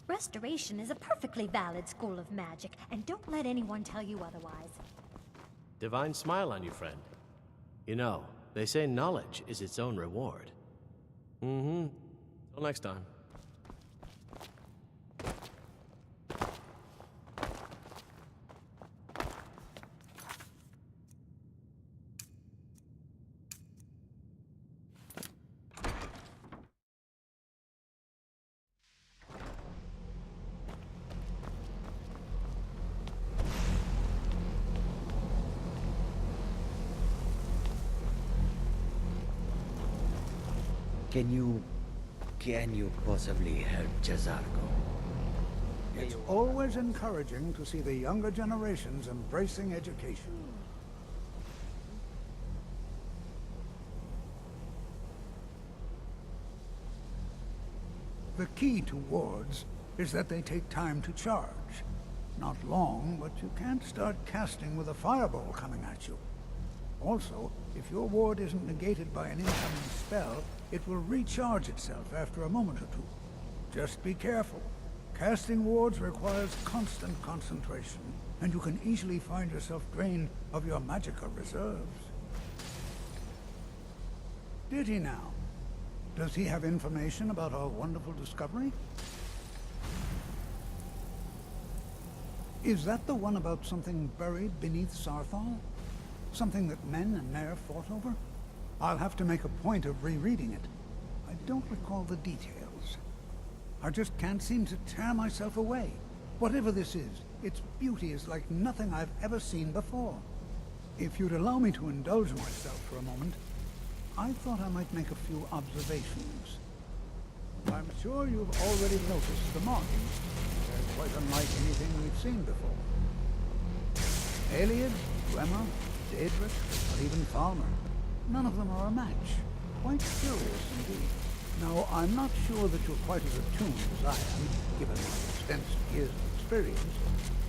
Restoration is a perfectly valid school of magic, and don't let anyone tell you otherwise. Divine smile on you, friend. You know, they say knowledge is its own reward. Mm-hmm. Till next time. Can you possibly help Jazargo? It's always encouraging to see the younger generations embracing education. The key to wards is that they take time to charge. Not long, but you can't start casting with a fireball coming at you. Also, if your ward isn't negated by an incoming spell, it will recharge itself after a moment or two. Just be careful. Casting wards requires constant concentration, and you can easily find yourself drained of your magical reserves. Did he now? Does he have information about our wonderful discovery? Is that the one about something buried beneath Sarthal? Something that men and Mare fought over? I'll have to make a point of rereading it. I don't recall the details. I just can't seem to tear myself away. Whatever this is, its beauty is like nothing I've ever seen before. If you'd allow me to indulge myself for a moment, I thought I might make a few observations. I'm sure you've already noticed the markings. They're quite unlike anything we've seen before. Aliad, Remmer, Daedric, or even Falmer. None of them are a match. Quite curious indeed. Now, I'm not sure that you're quite as attuned as I am, given my extensive years of experience,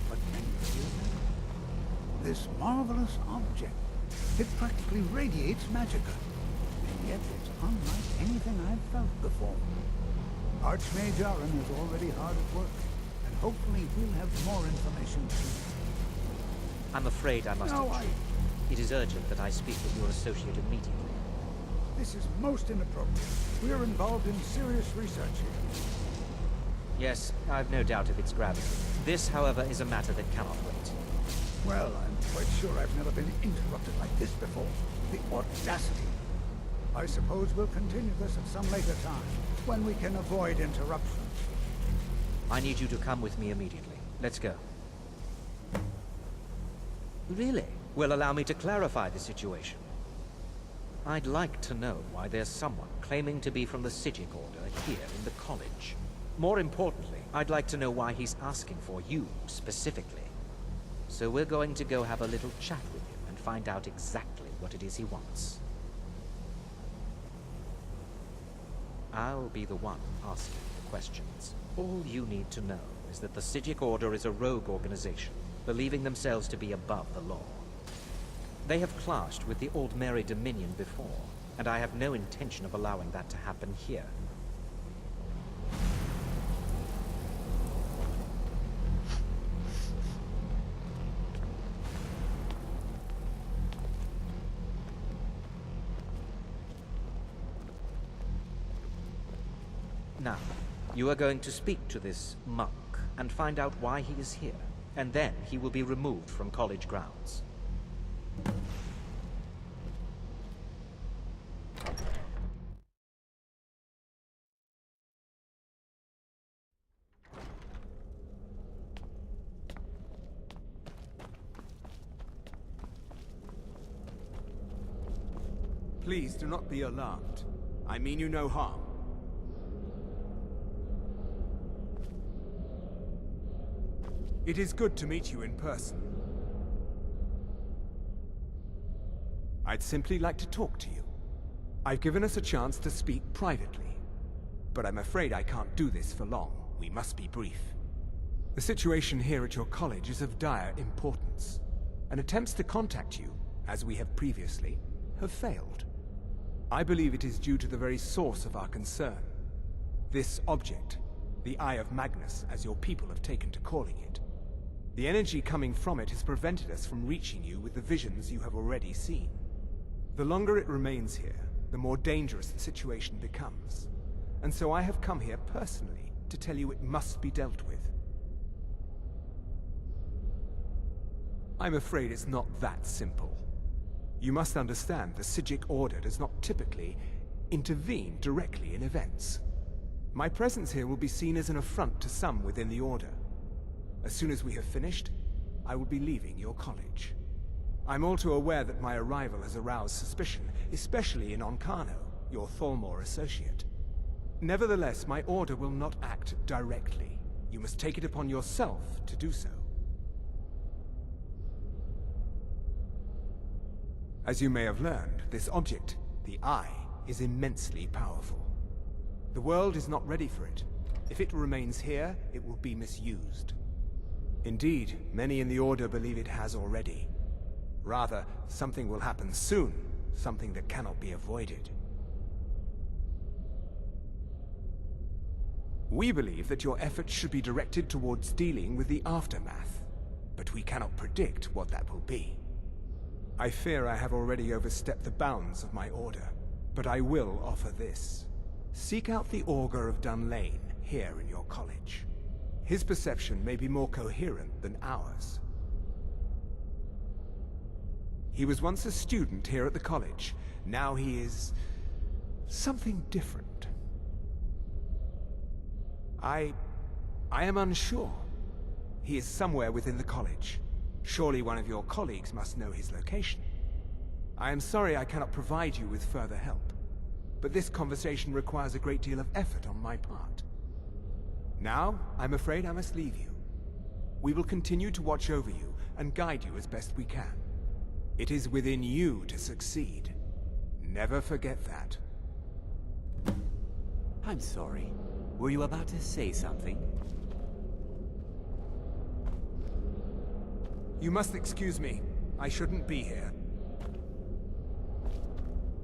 but can you feel that? This marvelous object, it practically radiates magicka, and yet it's unlike anything I've felt before. Archmage Aaron is already hard at work, and hopefully we'll have more information soon. I'm afraid I must No, intrude. It is urgent that I speak with your associate immediately. This is most inappropriate. We are involved in serious research here. Yes, I've no doubt of its gravity. This, however, is a matter that cannot wait. Well, I'm quite sure I've never been interrupted like this before. The audacity. I suppose we'll continue this at some later time, when we can avoid interruptions. I need you to come with me immediately. Let's go. Really? Well, allow me to clarify the situation. I'd like to know why there's someone claiming to be from the Sigil Order here in the college. More importantly, I'd like to know why he's asking for you, specifically. So we're going to go have a little chat with him and find out exactly what it is he wants. I'll be the one asking the questions. All you need to know is that the Sigil Order is a rogue organization, believing themselves to be above the law. They have clashed with the Old Mary Dominion before, and I have no intention of allowing that to happen here. Now, you are going to speak to this monk and find out why he is here, and then he will be removed from college grounds. Please do not be alarmed. I mean you no harm. It is good to meet you in person. I'd simply like to talk to you. I've given us a chance to speak privately, but I'm afraid I can't do this for long. We must be brief. The situation here at your college is of dire importance, and attempts to contact you, as we have previously, have failed. I believe it is due to the very source of our concern. This object, The Eye of Magnus, as your people have taken to calling it. The energy coming from it has prevented us from reaching you with the visions you have already seen. The longer it remains here, the more dangerous the situation becomes. And so I have come here personally to tell you it must be dealt with. I'm afraid it's not that simple. You must understand the Psijic Order does not typically intervene directly in events. My presence here will be seen as an affront to some within the Order. As soon as we have finished, I will be leaving your college. I'm all too aware that my arrival has aroused suspicion, especially in Onkano, your Thalmor associate. Nevertheless, my order will not act directly. You must take it upon yourself to do so. As you may have learned, this object, the Eye, is immensely powerful. The world is not ready for it. If it remains here, it will be misused. Indeed, many in the Order believe it has already. Rather, something will happen soon, something that cannot be avoided. We believe that your efforts should be directed towards dealing with the aftermath, but we cannot predict what that will be. I fear I have already overstepped the bounds of my order, but I will offer this. Seek out the Augur of Dunlain here in your college. His perception may be more coherent than ours. He was once a student here at the college. Now he is something different. I am unsure. He is somewhere within the college. Surely one of your colleagues must know his location. I am sorry I cannot provide you with further help, but this conversation requires a great deal of effort on my part. Now, I'm afraid I must leave you. We will continue to watch over you and guide you as best we can. It is within you to succeed. Never forget that. I'm sorry. Were you about to say something? You must excuse me. I shouldn't be here.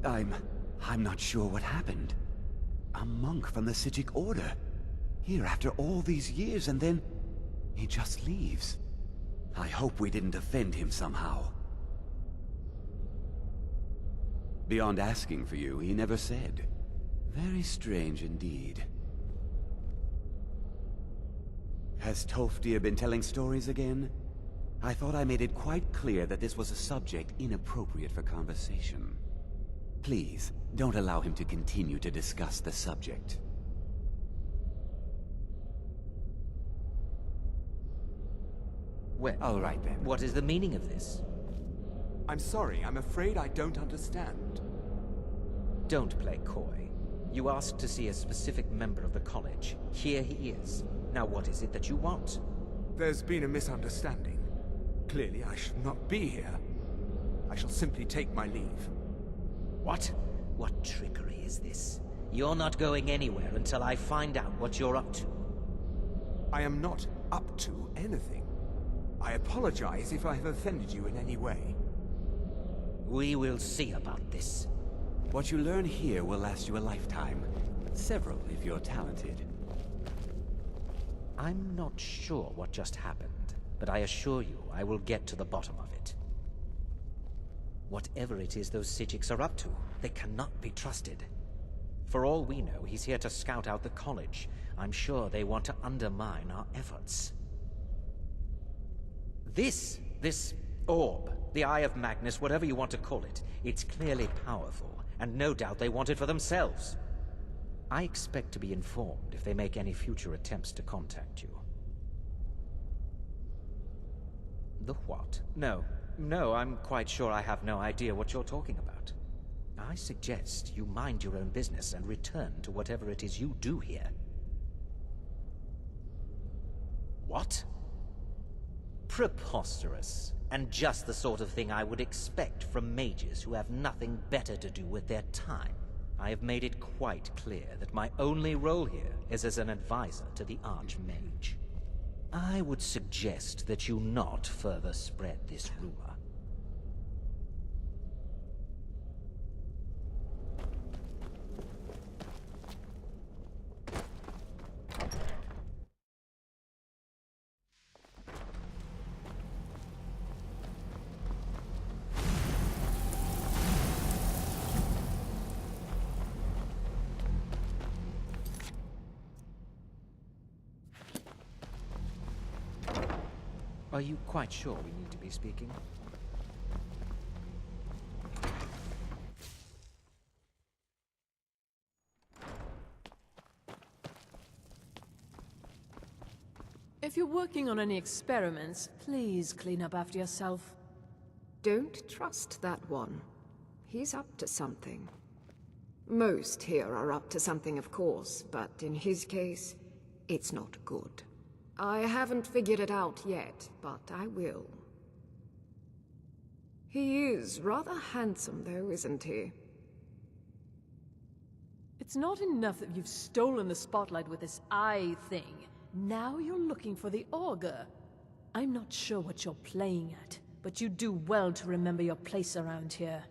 I'm not sure what happened. A monk from the Psijic Order. Here after all these years, and then he just leaves. I hope we didn't offend him somehow. Beyond asking for you, he never said. Very strange indeed. Has Toftir been telling stories again? I thought I made it quite clear that this was a subject inappropriate for conversation. Please, don't allow him to continue to discuss the subject. Well, All right then. what is the meaning of this? I'm sorry, I'm afraid I don't understand. Don't play coy. You asked to see a specific member of the college. Here he is. Now what is it that you want? There's been a misunderstanding. Clearly, I should not be here. I shall simply take my leave. What? What trickery is this? You're not going anywhere until I find out what you're up to. I am not up to anything. I apologize if I have offended you in any way. We will see about this. What you learn here will last you a lifetime. Several, if you're talented. I'm not sure what just happened, but I assure you I will get to the bottom of it. Whatever it is those Psijics are up to, they cannot be trusted. For all we know, he's here to scout out the college. I'm sure they want to undermine our efforts. This orb, the Eye of Magnus, whatever you want to call it, it's clearly powerful, and no doubt they want it for themselves. I expect to be informed if they make any future attempts to contact you. The what? No, I'm quite sure I have no idea what you're talking about. I suggest you mind your own business and return to whatever it is you do here. What? Preposterous, and just the sort of thing I would expect from mages who have nothing better to do with their time. I have made it quite clear that my only role here is as an advisor to the Archmage. I would suggest that you not further spread this rumor. Are you quite sure we need to be speaking? If you're working on any experiments, please clean up after yourself. Don't trust that one. He's up to something. Most here are up to something, of course, but in his case, it's not good. I haven't figured it out yet, but I will. He is rather handsome, though, isn't he? It's not enough that you've stolen the spotlight with this eye thing. Now you're looking for the Augur. I'm not sure what you're playing at, but you do well to remember your place around here.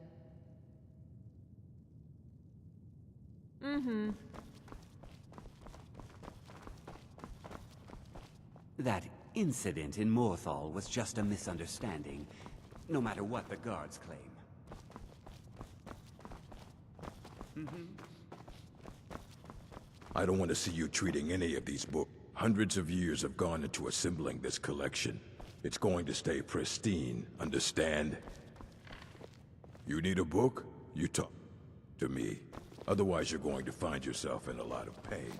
Mm-hmm. That incident in Morthal was just a misunderstanding, no matter what the guards claim. I don't want to see you treating any of these books. Hundreds of years have gone into assembling this collection. It's going to stay pristine, understand? You need a book? You talk to me. Otherwise, you're going to find yourself in a lot of pain.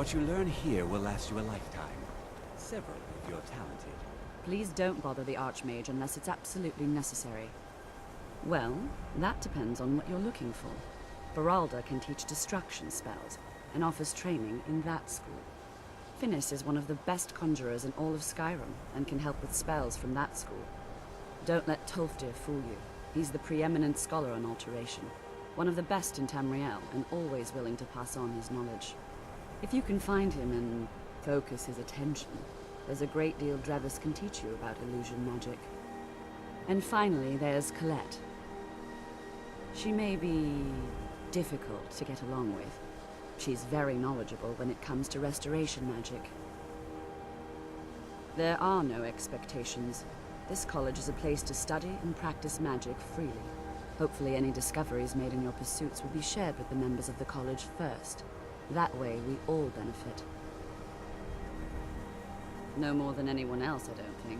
What you learn here will last you a lifetime. Several if you're talented. Please don't bother the Archmage unless it's absolutely necessary. Well, that depends on what you're looking for. Beralda can teach destruction spells, and offers training in that school. Finis is one of the best conjurers in all of Skyrim, and can help with spells from that school. Don't let Tolfdir fool you. He's the preeminent scholar on alteration, one of the best in Tamriel, and always willing to pass on his knowledge. If you can find him and focus his attention, there's a great deal Drevis can teach you about illusion magic. And finally, there's Colette. She may be difficult to get along with. She's very knowledgeable when it comes to restoration magic. There are no expectations. This college is a place to study and practice magic freely. Hopefully any discoveries made in your pursuits will be shared with the members of the college first. That way, we all benefit. No more than anyone else, I don't think.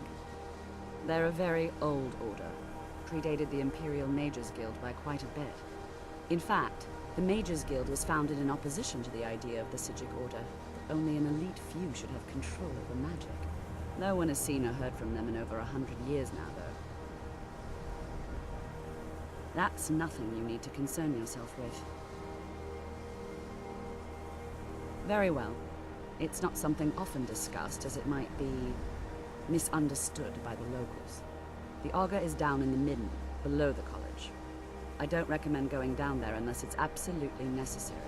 They're a very old order. Predated the Imperial Mages Guild by quite a bit. In fact, the Mages Guild was founded in opposition to the idea of the Psijic Order. That only an elite few should have control over magic. No one has seen or heard from them in over 100 years now, though. That's nothing you need to concern yourself with. Very well. It's not something often discussed, as it might be misunderstood by the locals. The Augur is down in the midden, below the college. I don't recommend going down there unless it's absolutely necessary.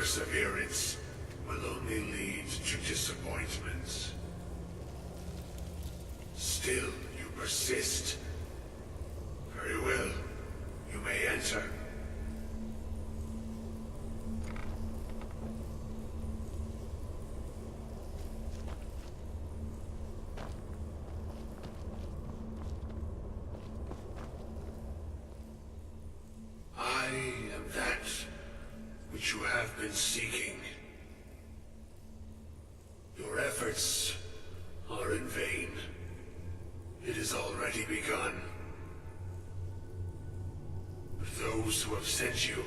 perseverance will only lead to disappointments. Still, you persist. Very well. You may enter. I am that which you have been seeking. Your efforts are in vain. It has already begun. But those who have sent you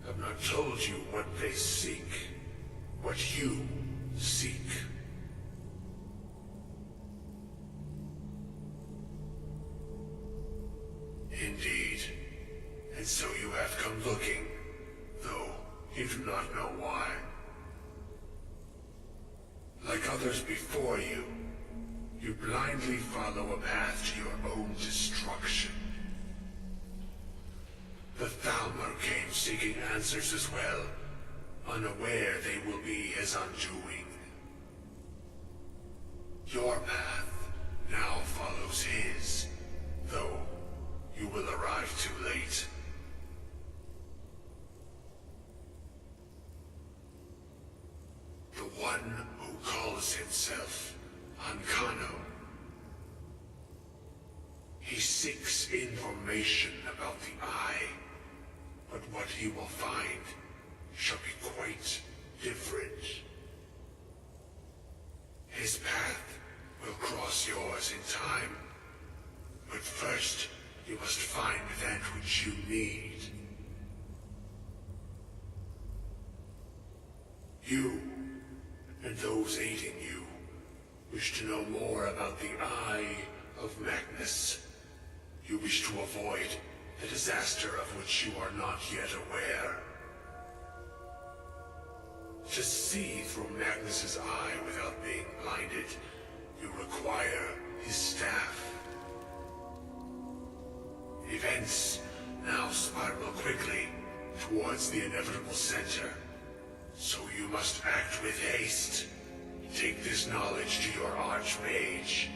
have not told you what they seek, what you seek. Indeed. And so you have come looking, though you do not know why. Like others before you, you blindly follow a path to your own destruction. The Thalmor came seeking answers as well, unaware they will be his undoing. Your path now follows his, though you will arrive too late. The one who calls himself Ancano. He seeks information about the Eye, but what he will find shall be quite different. His path will cross yours in time, but first you must find that which you need. You, and those aiding you, wish to know more about the Eye of Magnus. You wish to avoid the disaster of which you are not yet aware. To see through Magnus's eye without being blinded, you require his staff. Events now spiral quickly towards the inevitable center, so you must act with haste. Take this knowledge to your Archmage.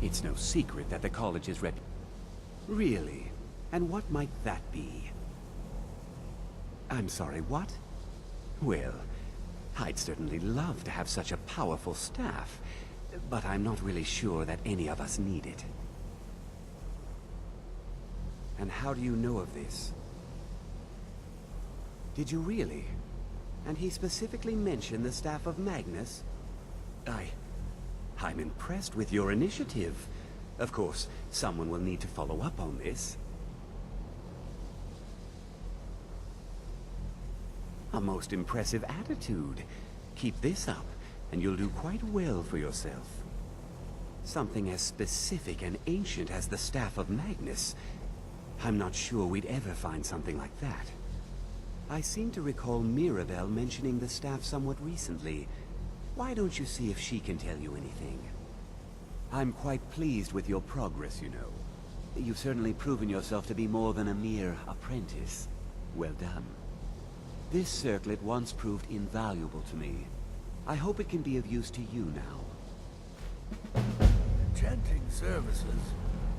It's no secret that the college's Really? And what might that be? I'm sorry, what? Well, I'd certainly love to have such a powerful staff, but I'm not really sure that any of us need it. And how do you know of this? Did you really? And he specifically mentioned the staff of Magnus? I'm impressed with your initiative. Of course, someone will need to follow up on this. A most impressive attitude. Keep this up, and you'll do quite well for yourself. Something as specific and ancient as the Staff of Magnus. I'm not sure we'd ever find something like that. I seem to recall Mirabelle mentioning the staff somewhat recently. Why don't you see if she can tell you anything? I'm quite pleased with your progress, you know. You've certainly proven yourself to be more than a mere apprentice. Well done. This circlet once proved invaluable to me. I hope it can be of use to you now. Enchanting services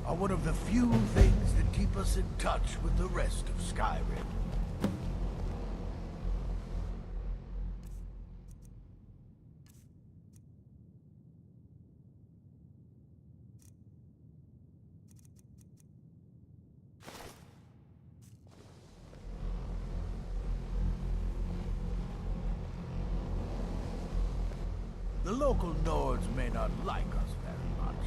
are one of the few things that keep us in touch with the rest of Skyrim. The local Nords may not like us very much,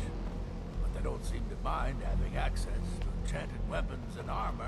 but they don't seem to mind having access to enchanted weapons and armor.